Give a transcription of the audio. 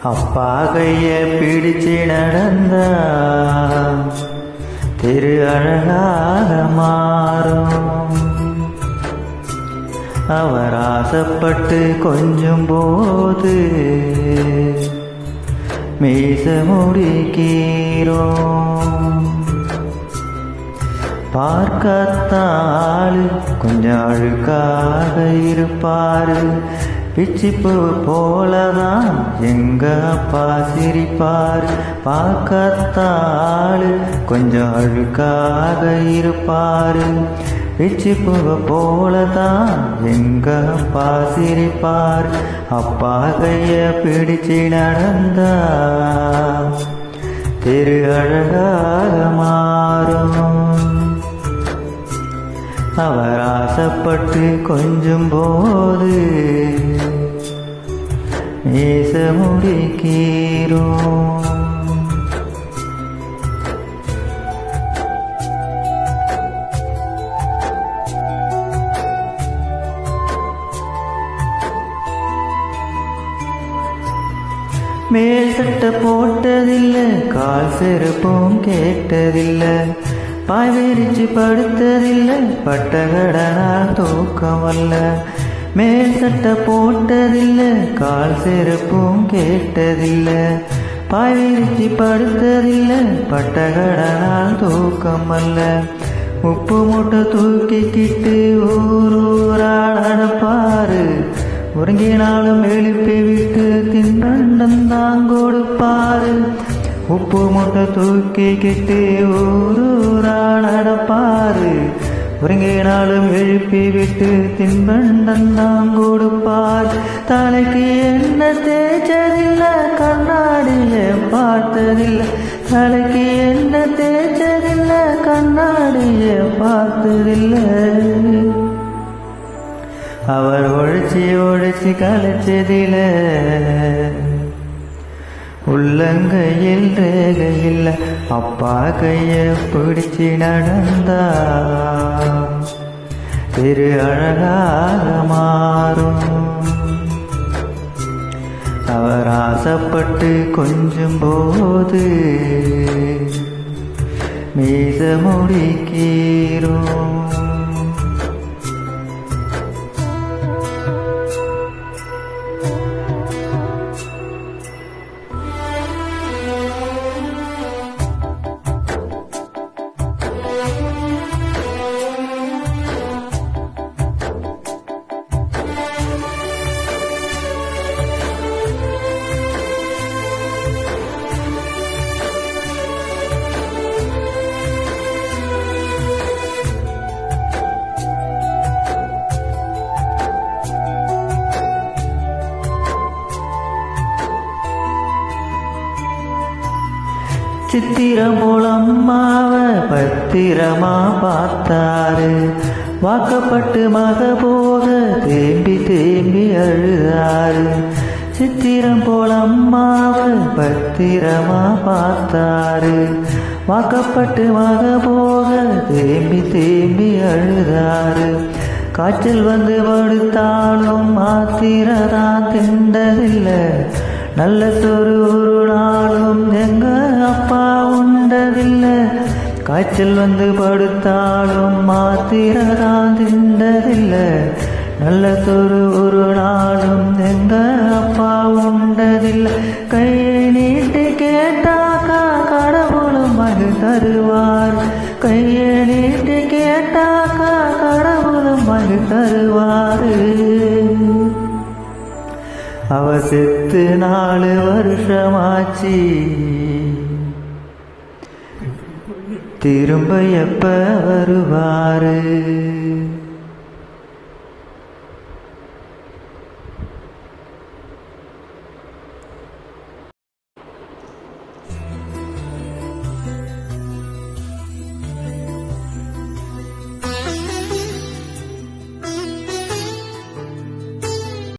அப்பா கைய பிடிச்சு நடந்தா திரு அழகாக மாறும். அவர் ஆசைப்பட்டு கொஞ்சம் போது மீச முடிக்கிறோம். பார்க்கத்தாள் கொஞ்சம் அழுக்காக இருப்பாரு. பிச்சிப்பூ போலதான் எங்க அப்பா சிரிப்பாரு. பார்க்கத்தாள் கொஞ்சம் அழுக்காக இருப்பாரு. பிச்சிப்பூவை போலதான் எங்க அப்பா சிரிப்பாரு. அப்பா கைய பிடிச்சு நடந்தா திரு அழகாக மாறும். அவர் ஆசைப்பட்டு கொஞ்சம் போது மீச முடிக்கிறோம். மேல் சட்டை போட்டதில்லை, கால் செருப்பும் கேட்டதில்லை, பாய் விரிச்சு படுத்ததில்லை, பட்டகடனால் தூக்கம் அல்ல. மேல் சட்டை போட்டதில்லை, கால் செருப்பும் கேட்டதில்லை, பாய் விரிச்சு படுத்ததில்லை, பட்டகடனால் தூக்கம் அல்ல. உப்பு மூட்டை தூக்கிக்கிட்டு ஊரூரால் நடப்பாரு. உறங்கினாலும் எழுப்பி விட்டு தின்பண்டம் தான் கொடுப்பாரு. உப்பு மூட்டை தூக்கிக்கிட்டு ஊரூரால் நடப்பாரு. உறங்கினாலும் எழுப்பி விட்டு தின்பண்டம் தான் கொடுப்பார். தலைக்கு என்ன தேய்ச்சதில்லை, கண்ணாடிய பார்த்ததில்லை. தலைக்கு என்ன தேய்ச்சதில்லை, கண்ணாடிய பார்த்ததில்லை. அவர் ஒழிச்சு கலைச்சதில உள்ளங்கையில் ரேகையில். அப்பா கைய பிடிச்சு நடந்தா திரு அழகாக மாறும். அவர் ஆசைப்பட்டு கொஞ்சம் போது மீச முடிக்கிறோம். சித்திரம் போல அம்மாவை பத்திரமா பார்த்தாரு. வாக்கப்பட்டு மக போக தேம்பி தேம்பி அழுதாரு. சித்திரம் போல அம்மாவை பத்திரமா பார்த்தாரு. வாக்கப்பட்டு மக போக தேம்பி தேம்பி அழுதாரு. காய்ச்சல் வந்து படுத்தாலும் மாத்திரதான் திண்டதில்லை. நல்ல சொரு ஒரு நாளும் எங்க அப்பா உண்டதில்லை. காய்ச்சல் வந்து படுத்தாலும் மாத்திரதான் திண்டதில்லை. நல்ல சொரு ஒரு நாளும் எங்க அப்பா உண்டதில்லை. கையை நீட்டி கேட்டாக்கா கடவுளும் மகு தருவார். கையை நீட்டி கேட்டாக்கா கடவுளும் மகு தருவாரு. அவர் செத்து 4 வருஷமாச்சு. திரும்ப எப்ப வருவாரு?